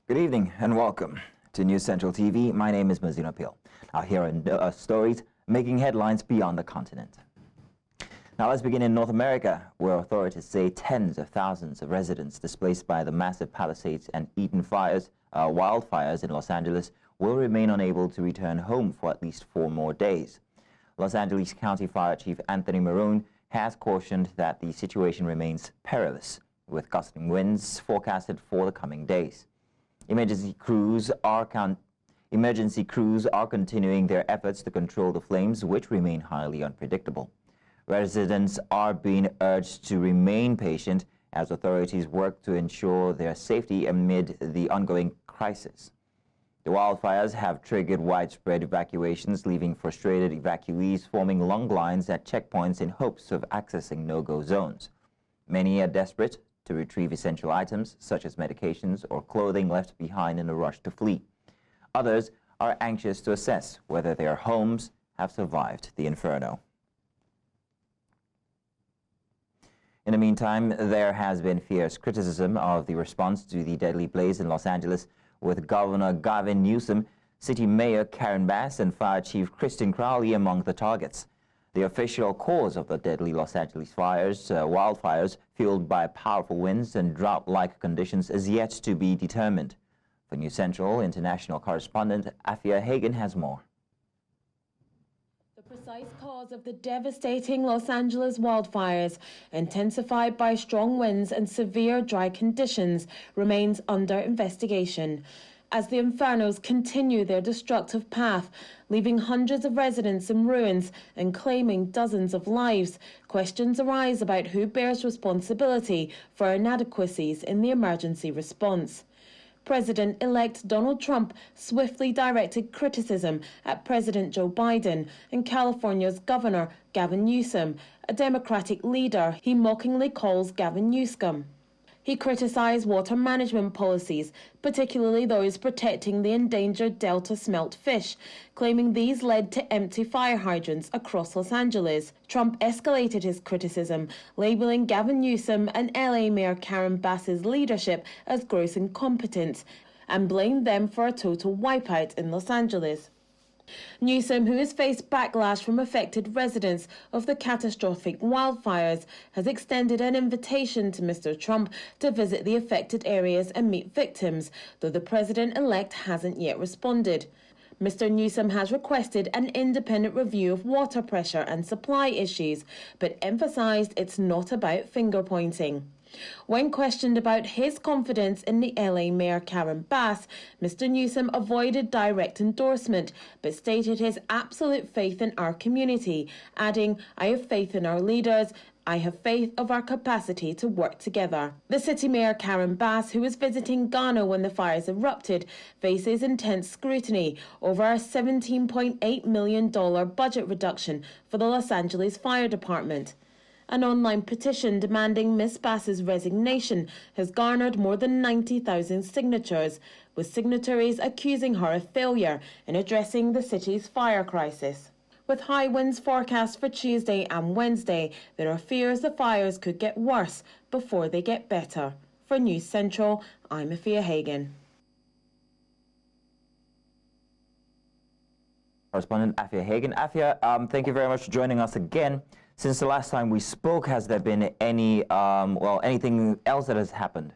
Good evening and welcome to News Central TV. My name is Mazina Pil. Now here are stories making headlines beyond the continent. Now let's begin in North America, where authorities say tens of thousands of residents displaced by the massive Palisades and Eaton wildfires in Los Angeles will remain unable to return home for at least 4 more days. Los Angeles County Fire Chief Anthony Marrone has cautioned that the situation remains perilous, with gusting winds forecasted for the coming days. Emergency crews are continuing their efforts to control the flames, which remain highly unpredictable. Residents are being urged to remain patient as authorities work to ensure their safety amid the ongoing crisis. The wildfires have triggered widespread evacuations, leaving frustrated evacuees forming long lines at checkpoints in hopes of accessing no-go zones. Many are desperate to retrieve essential items such as medications or clothing left behind in a rush to flee. Others are anxious to assess whether their homes have survived the inferno. In the meantime, there has been fierce criticism of the response to the deadly blaze in Los Angeles, with Governor Gavin Newsom, City Mayor Karen Bass, and Fire Chief Kristin Crowley among the targets. The official cause of the deadly Los Angeles wildfires, fueled by powerful winds and drought-like conditions, is yet to be determined. For News Central, international correspondent Afia Hagen has more. The precise cause of the devastating Los Angeles wildfires, intensified by strong winds and severe dry conditions, remains under investigation as the infernos continue their destructive path, leaving hundreds of residents in ruins and claiming dozens of lives. Questions arise about who bears responsibility for inadequacies in the emergency response. President-elect Donald Trump swiftly directed criticism at President Joe Biden and California's Governor Gavin Newsom, a Democratic leader he mockingly calls Gavin Newscom. He criticized water management policies, particularly those protecting the endangered Delta smelt fish, claiming these led to empty fire hydrants across Los Angeles. Trump escalated his criticism, labeling Gavin Newsom and LA Mayor Karen Bass's leadership as gross incompetence, and blamed them for a total wipeout in Los Angeles. Newsom, who has faced backlash from affected residents of the catastrophic wildfires, has extended an invitation to Mr. Trump to visit the affected areas and meet victims, though the president-elect hasn't yet responded. Mr. Newsom has requested an independent review of water pressure and supply issues, but emphasized it's not about finger-pointing. When questioned about his confidence in the LA Mayor Karen Bass, Mr. Newsom avoided direct endorsement, but stated his absolute faith in our community, adding, "I have faith in our leaders. I have faith of our capacity to work together." The City Mayor Karen Bass, who was visiting Ghana when the fires erupted, faces intense scrutiny over a $17.8 million budget reduction for the Los Angeles Fire Department. An online petition demanding Ms. Bass's resignation has garnered more than 90,000 signatures, with signatories accusing her of failure in addressing the city's fire crisis. With high winds forecast for Tuesday and Wednesday, there are fears the fires could get worse before they get better. For News Central, I'm Afia Hagen. Correspondent Afia Hagen. Afia, thank you very much for joining us again. Since the last time we spoke, has there been any, anything else that has happened?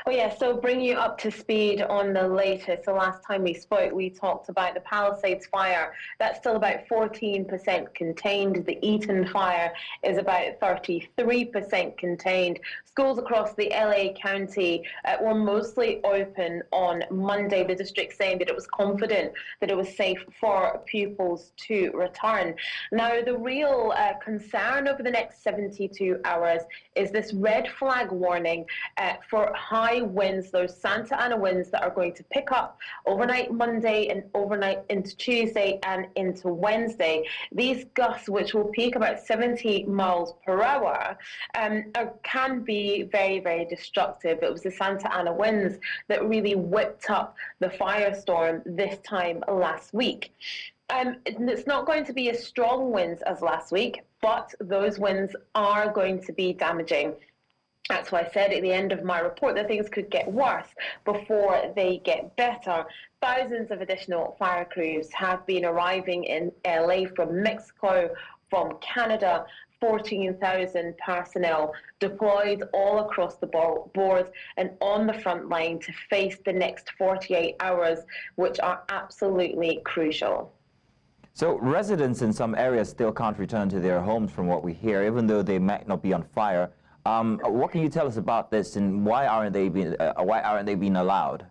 Oh yeah, so bring you up to speed on the latest. The last time we spoke, we talked about the Palisades fire. That's still about 14% contained. The Eaton fire is about 33% contained. Schools across the LA County were mostly open on Monday, the district saying that it was confident that it was safe for pupils to return. Now, the real concern over the next 72 hours is this red flag warning for high winds, those Santa Ana winds that are going to pick up overnight Monday and overnight into Tuesday and into Wednesday. These gusts, which will peak about 70 miles per hour, can be very, very destructive. It was the Santa Ana winds that really whipped up the firestorm this time last week. It's not going to be as strong winds as last week, but those winds are going to be damaging. That's why I said at the end of my report that things could get worse before they get better. Thousands of additional fire crews have been arriving in LA from Mexico, from Canada. 14,000 personnel deployed all across the board and on the front line to face the next 48 hours, which are absolutely crucial. So residents in some areas still can't return to their homes from what we hear, even though they might not be on fire. What can you tell us about this, and why aren't they being allowed?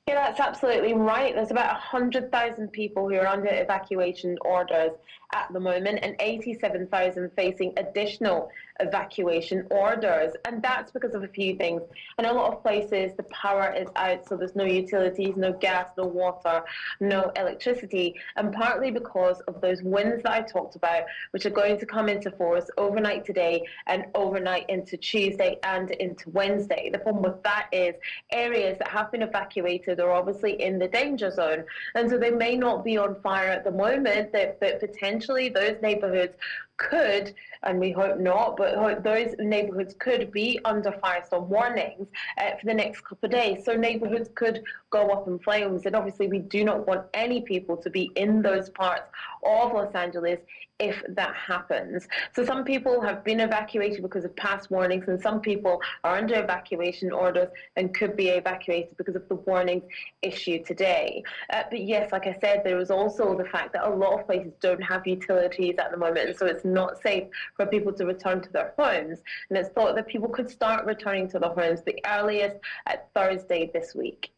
Yeah, that's absolutely right. There's about 100,000 people who are under evacuation orders at the moment and 87,000 facing additional evacuation orders. And that's because of a few things. In a lot of places, the power is out, so there's no utilities, no gas, no water, no electricity. And partly because of those winds that I talked about, which are going to come into force overnight today and overnight into Tuesday and into Wednesday. The problem with that is areas that have been evacuated are obviously in the danger zone. And so they may not be on fire at the moment, but potentially those neighborhoods could, and we hope not, but those neighborhoods could be under firestorm warnings for the next couple of days. So neighborhoods could go up in flames. And obviously we do not want any people to be in those parts of Los Angeles if that happens. So some people have been evacuated because of past warnings, and some people are under evacuation orders and could be evacuated because of the warnings issued today. But yes, like I said, there is also the fact that a lot of places don't have utilities at the moment, and so it's not safe for people to return to their homes. And it's thought that people could start returning to their homes the earliest at Thursday this week.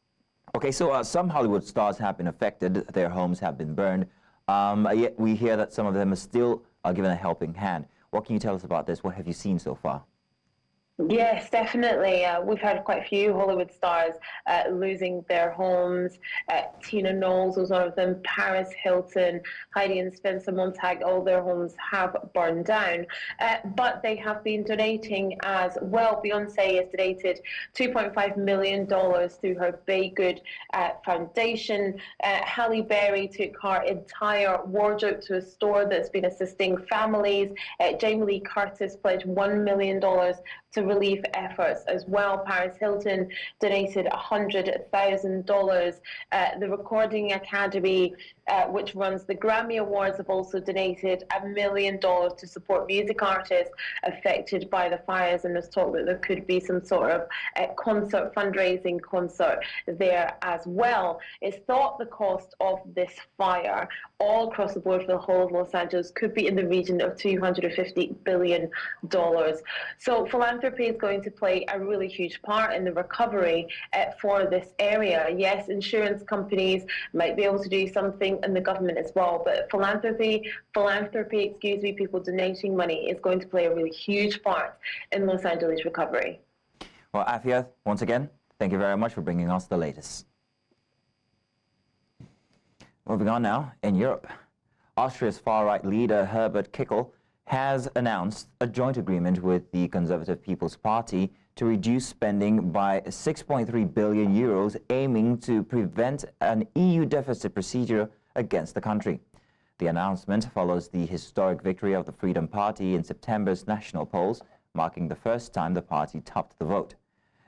Okay, so some Hollywood stars have been affected, their homes have been burned, yet we hear that some of them are still given a helping hand. What can you tell us about this? What have you seen so far? Yes, definitely. We've had quite a few Hollywood stars losing their homes. Tina Knowles was one of them, Paris Hilton, Heidi and Spencer Montag, all their homes have burned down. But they have been donating as well. Beyonce has donated $2.5 million through her Bay Good Foundation. Halle Berry took her entire wardrobe to a store that's been assisting families. Jamie Lee Curtis pledged $1 million to relief efforts as well. Paris Hilton donated $100,000. The Recording Academy, which runs the Grammy Awards, have also donated $1 million to support music artists affected by the fires, and there's talk that there could be some sort of fundraising concert there as well. It's thought the cost of this fire all across the board for the whole of Los Angeles could be in the region of $250 billion. So philanthropy is going to play a really huge part in the recovery for this area. Yes, insurance companies might be able to do something, and the government as well, but philanthropy, people donating money is going to play a really huge part in Los Angeles recovery. Well, Afia, once again, thank you very much for bringing us the latest. Moving on now, in Europe, Austria's far-right leader Herbert Kickl has announced a joint agreement with the Conservative People's Party to reduce spending by 6.3 billion euros, aiming to prevent an EU deficit procedure against the country. The announcement follows the historic victory of the Freedom Party in September's national polls, marking the first time the party topped the vote.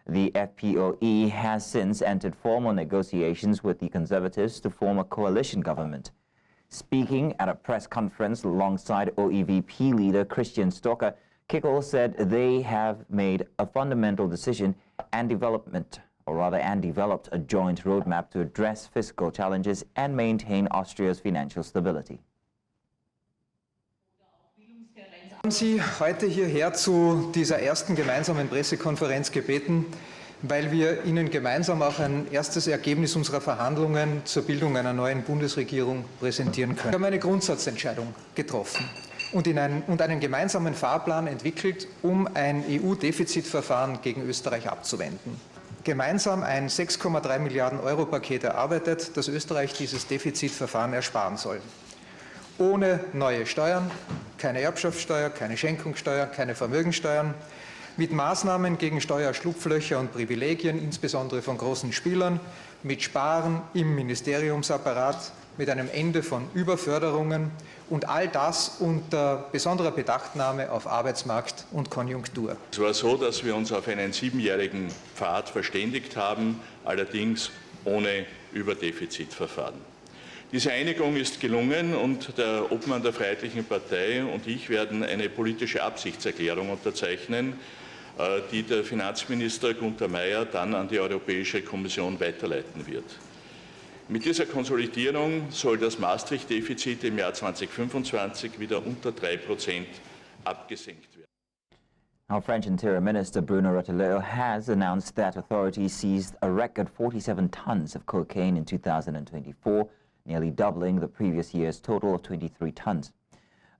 The FPOE has since entered formal negotiations with the Conservatives to form a coalition government. Speaking at a press conference alongside OEVP leader Christian Stocker, Kickl said they have made a fundamental decision and developed a joint roadmap to address fiscal challenges and maintain Austria's financial stability. Haben Sie heute hierher zu dieser ersten gemeinsamen Pressekonferenz gebeten, weil wir Ihnen gemeinsam auch ein erstes Ergebnis unserer Verhandlungen zur Bildung einer neuen Bundesregierung präsentieren können. Wir haben eine Grundsatzentscheidung getroffen und einen gemeinsamen Fahrplan entwickelt, um ein EU-Defizitverfahren gegen Österreich abzuwenden. Gemeinsam ein 6,3 Milliarden Euro Paket erarbeitet, das Österreich dieses Defizitverfahren ersparen soll. Ohne neue Steuern, keine Erbschaftssteuer, keine Schenkungssteuer, keine Vermögensteuern, mit Maßnahmen gegen Steuerschlupflöcher und Privilegien, insbesondere von großen Spielern, mit Sparen im Ministeriumsapparat, mit einem Ende von Überförderungen und all das unter besonderer Bedachtnahme auf Arbeitsmarkt und Konjunktur. Es war so, dass wir uns auf einen 7-jährigen Pfad verständigt haben, allerdings ohne Überdefizitverfahren. Diese Einigung ist gelungen und der Obmann der Freiheitlichen Partei und ich werden eine politische Absichtserklärung unterzeichnen, die der Finanzminister Günther Meyer dann an die Europäische Kommission weiterleiten wird. Mit dieser Konsolidierung soll das Maastricht-Defizit im Jahr 2025 wieder unter 3% abgesenkt werden. Our French Interior Minister Bruno Retailleau has announced that authorities seized a record 47 tons of cocaine in 2024, nearly doubling the previous year's total of 23 tons.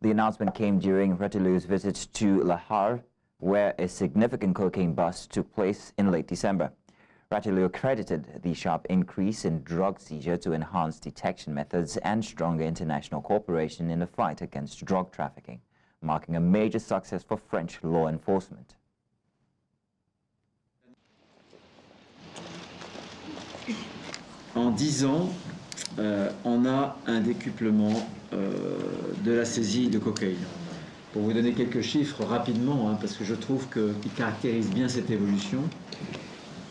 The announcement came during Retailleau's visit to Le Havre, where a significant cocaine bust took place in late December. Retailleau credited the sharp increase in drug seizure to enhanced detection methods and stronger international cooperation in the fight against drug trafficking, marking a major success for French law enforcement. En 10 ans, on a un décuplement de la saisie de cocaïne. Pour vous donner quelques chiffres rapidement, parce que je trouve qu'ils caractérisent bien cette évolution.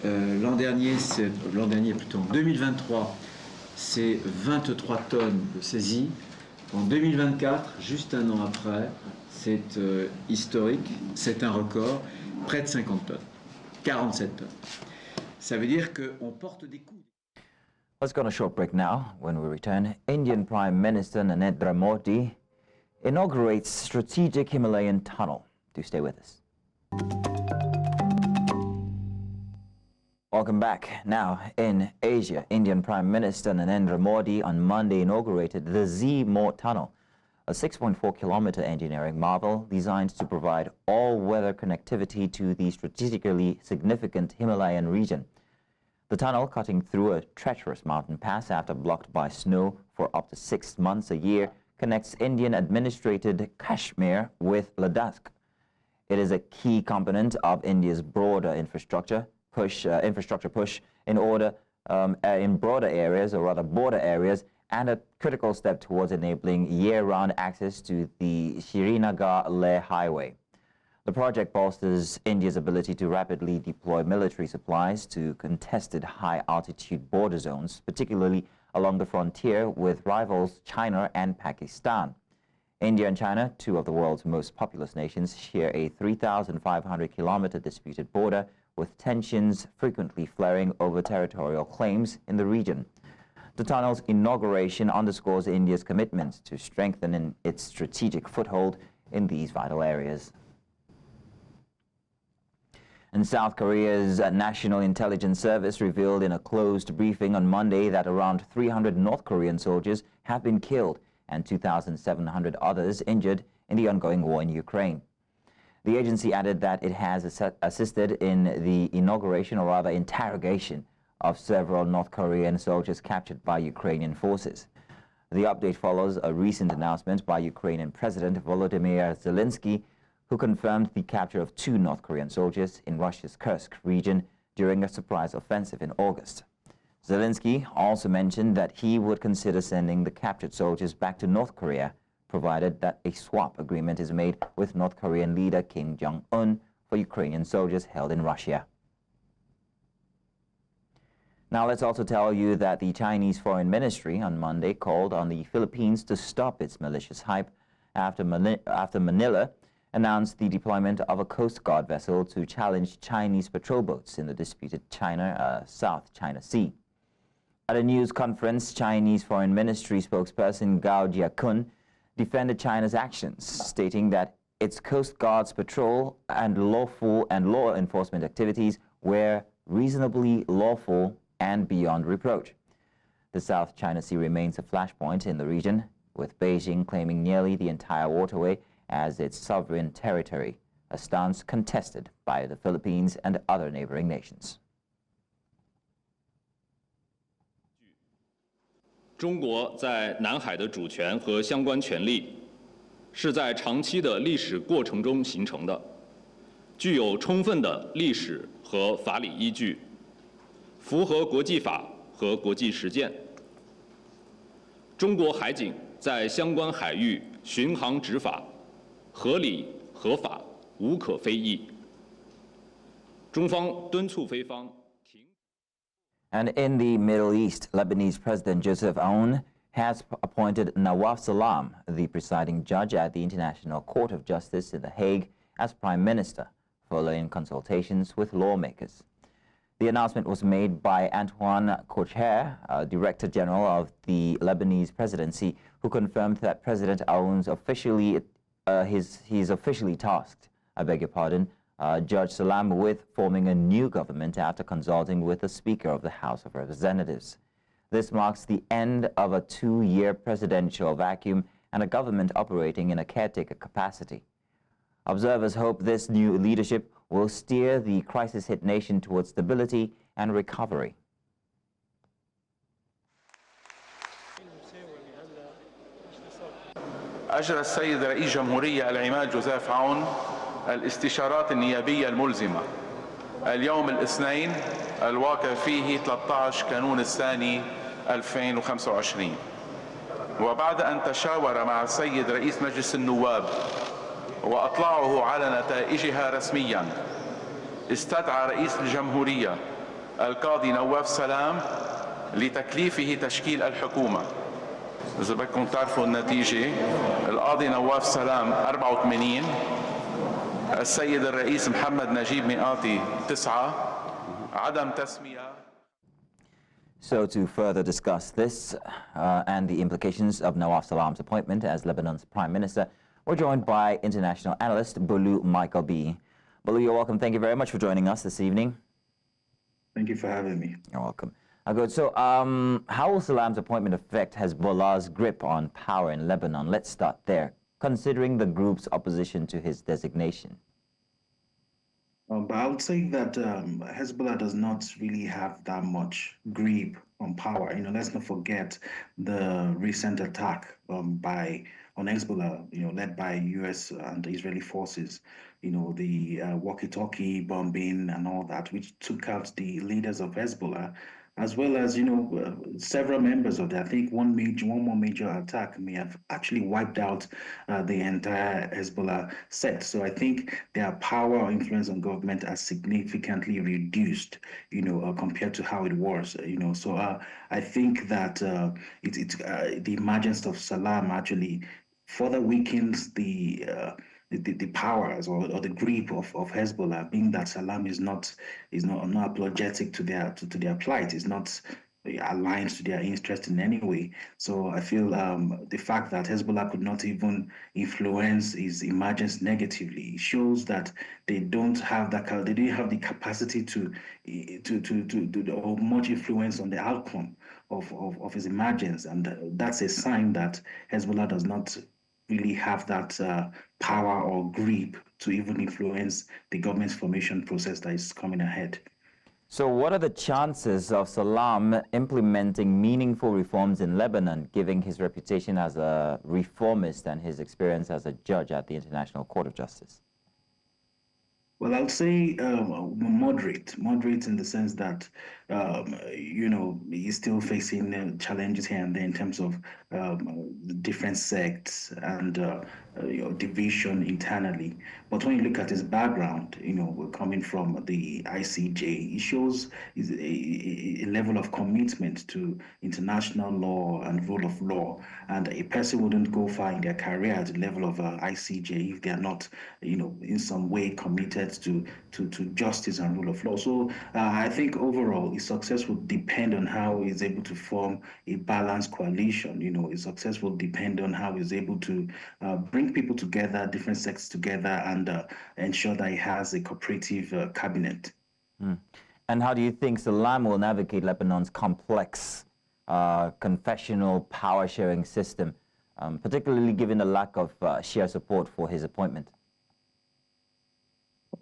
L'an dernier, en 2023, c'est 23 tonnes de saisie. En 2024, juste un an après, c'est historique, c'est un record, près de 50 tonnes, 47 tonnes. Ça veut dire qu'on porte des coups. Let's go on a short break now. When we return, Indian Prime Minister Narendra Modi inaugurates strategic Himalayan tunnel. Do stay with us. Welcome back. Now, in Asia, Indian Prime Minister Narendra Modi on Monday inaugurated the Z-Morh tunnel, a 6.4-kilometer engineering marvel designed to provide all-weather connectivity to the strategically significant Himalayan region. The tunnel, cutting through a treacherous mountain pass after blocked by snow for up to 6 months a year, connects Indian-administrated Kashmir with Ladakh. It is a key component of India's broader infrastructure push in broader areas, or rather border areas, and a critical step towards enabling year-round access to the Srinagar-Leh highway. The project bolsters India's ability to rapidly deploy military supplies to contested high-altitude border zones, particularly along the frontier with rivals China and Pakistan. India and China, two of the world's most populous nations, share a 3,500-kilometer disputed border, with tensions frequently flaring over territorial claims in the region. The tunnel's inauguration underscores India's commitment to strengthening its strategic foothold in these vital areas. And South Korea's National Intelligence Service revealed in a closed briefing on Monday that around 300 North Korean soldiers have been killed and 2,700 others injured in the ongoing war in Ukraine. The agency added that it has assisted in the inauguration, or rather interrogation, of several North Korean soldiers captured by Ukrainian forces. The update follows a recent announcement by Ukrainian President Volodymyr Zelensky, who confirmed the capture of 2 North Korean soldiers in Russia's Kursk region during a surprise offensive in August. Zelensky also mentioned that he would consider sending the captured soldiers back to North Korea, provided that a swap agreement is made with North Korean leader Kim Jong-un for Ukrainian soldiers held in Russia. Now let's also tell you that the Chinese Foreign Ministry on Monday called on the Philippines to stop its malicious hype after Manila announced the deployment of a Coast Guard vessel to challenge Chinese patrol boats in the disputed South China Sea. At a news conference, Chinese Foreign Ministry spokesperson Gao Jiakun defended China's actions, stating that its Coast Guard's patrol and law enforcement activities were reasonably lawful and beyond reproach. The South China Sea remains a flashpoint in the region, with Beijing claiming nearly the entire waterway as its sovereign territory, a stance contested by the Philippines and other neighboring nations. 中国在南海的主权和相关权利是在长期的历史过程中形成的，具有充分的历史和法理依据，符合国际法和国际实践。中国海警在相关海域巡航执法合理合法，无可非议。中方敦促菲方停。 And in the Middle East, Lebanese President Joseph Aoun has appointed Nawaf Salam, the presiding judge at the International Court of Justice in The Hague, as Prime Minister, following consultations with lawmakers. The announcement was made by Antoine Kocher, Director General of the Lebanese presidency, who confirmed that President Aoun's he's officially tasked, Judge Salam with forming a new government after consulting with the Speaker of the House of Representatives. This marks the end of a 2-year presidential vacuum and a government operating in a caretaker capacity. Observers hope this new leadership will steer the crisis-hit nation towards stability and recovery. أجرى السيد رئيس جمهورية العماد جوزيف عون الاستشارات النيابية الملزمة اليوم الاثنين الواقع فيه 13 كانون الثاني 2025 وبعد أن تشاور مع السيد رئيس مجلس النواب وأطلعه على نتائجها رسميا استدعى رئيس الجمهورية القاضي نواف سلام لتكليفه تشكيل الحكومة. إذا بدكم تعرفوا النتيجة القاضي نواف سلام 84 السيد الرئيس محمد نجيب مئاتي 9 عدم تسمية. So to further discuss this and the implications of Nawaf Salam's appointment as Lebanon's Prime Minister, we're joined by international analyst Bulu Michael B. Bulu, you're welcome. Thank you very much for joining us this evening. Thank you for having me. You're welcome. Good. So how will Salam's appointment affect Hezbollah's grip on power in Lebanon? Let's start there, considering the group's opposition to his designation. But I would say that Hezbollah does not really have that much grip on power. Let's not forget the recent attack on Hezbollah, led by U.S. and Israeli forces. The walkie-talkie bombing and all that, which took out the leaders of Hezbollah, as well as several members of that. I think one more major attack may have actually wiped out the entire Hezbollah set. So I think their power or influence on government has significantly reduced, compared to how it was. So I think that the emergence of Salam actually further weakens the powers or the grip of Hezbollah, being that Salam is not apologetic to their plight, is not aligned to their interest in any way. So I feel the fact that Hezbollah could not even influence his emergence negatively shows that they didn't have the capacity to or much influence on the outcome of his emergence, and that's a sign that Hezbollah does not really have that power or grip to even influence the government's formation process that is coming ahead. So what are the chances of Salam implementing meaningful reforms in Lebanon, given his reputation as a reformist and his experience as a judge at the International Court of Justice? Well, I'll say moderate in the sense that, he's still facing challenges here and there in terms of different sects and division internally. But when you look at his background, coming from the ICJ, it shows a level of commitment to international law and rule of law. And a person wouldn't go far in their career at the level of ICJ if they are not, in some way committed to justice and rule of law. So I think overall his success will depend on how he's able to form a balanced coalition. His success will depend on how he's able to bring people together, different sects together, and ensure that he has a cooperative cabinet. And how do you think Salam will navigate Lebanon's complex confessional power-sharing system, particularly given the lack of Shia support for his appointment?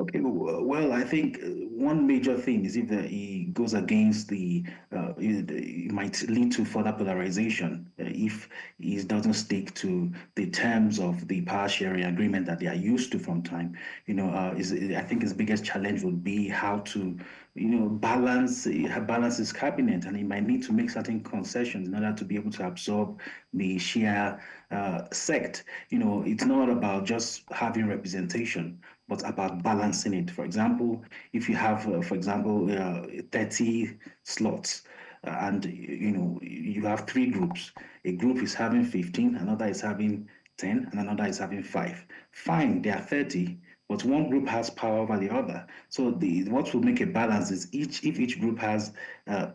Okay, well, I think one major thing is if he goes against it might lead to further polarization if he doesn't stick to the terms of the power sharing agreement that they are used to from time. I think his biggest challenge would be how to balance his cabinet, and he might need to make certain concessions in order to be able to absorb the Shia sect. It's not about just having representation, but about balancing it. For example, if you have, 30 slots, and you have three groups. A group is having 15, another is having 10, and another is having 5. Fine, there are 30. But one group has power over the other. So what will make a balance is if each group has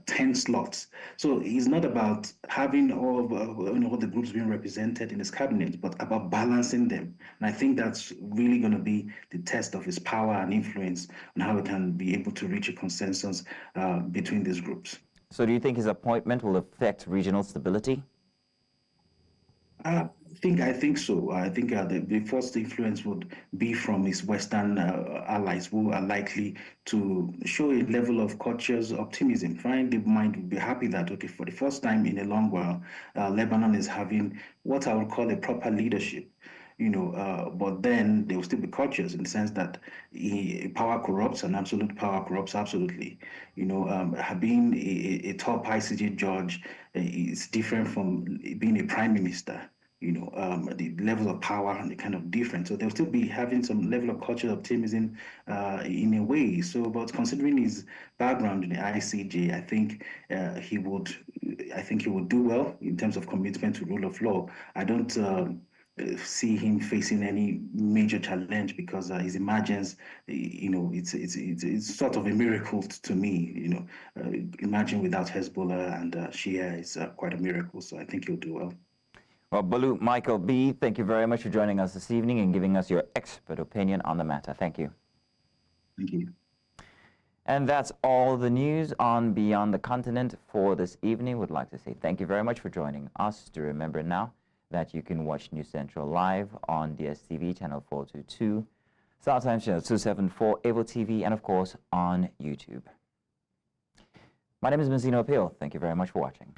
10 slots. So it's not about having all the groups being represented in his cabinet, but about balancing them. And I think that's really going to be the test of his power and influence on how we can be able to reach a consensus between these groups. So do you think his appointment will affect regional stability? I think so. I think the first influence would be from his Western allies, who are likely to show a level of cautious optimism. Fine, they might be happy that, okay, for the first time in a long while, Lebanon is having what I would call a proper leadership. But then they will still be cautious in the sense that power corrupts, and absolute power corrupts absolutely. Being a top ICJ judge is different from being a prime minister. The levels of power and the kind of difference. So they'll still be having some level of cautious optimism in a way. So, but considering his background in the ICJ, I think he would do well in terms of commitment to rule of law. I don't see him facing any major challenge because his emergence, it's sort of a miracle to me. Imagine without Hezbollah and Shia is quite a miracle. So I think he'll do well. Well, Balu Michael B., thank you very much for joining us this evening and giving us your expert opinion on the matter. Thank you. Thank you. And that's all the news on Beyond the Continent for this evening. Would like to say thank you very much for joining us. To remember now that you can watch News Central live on DSTV channel 422, StarTimes channel 274, Able TV, and of course on YouTube. My name is Mazino Appeal. Thank you very much for watching.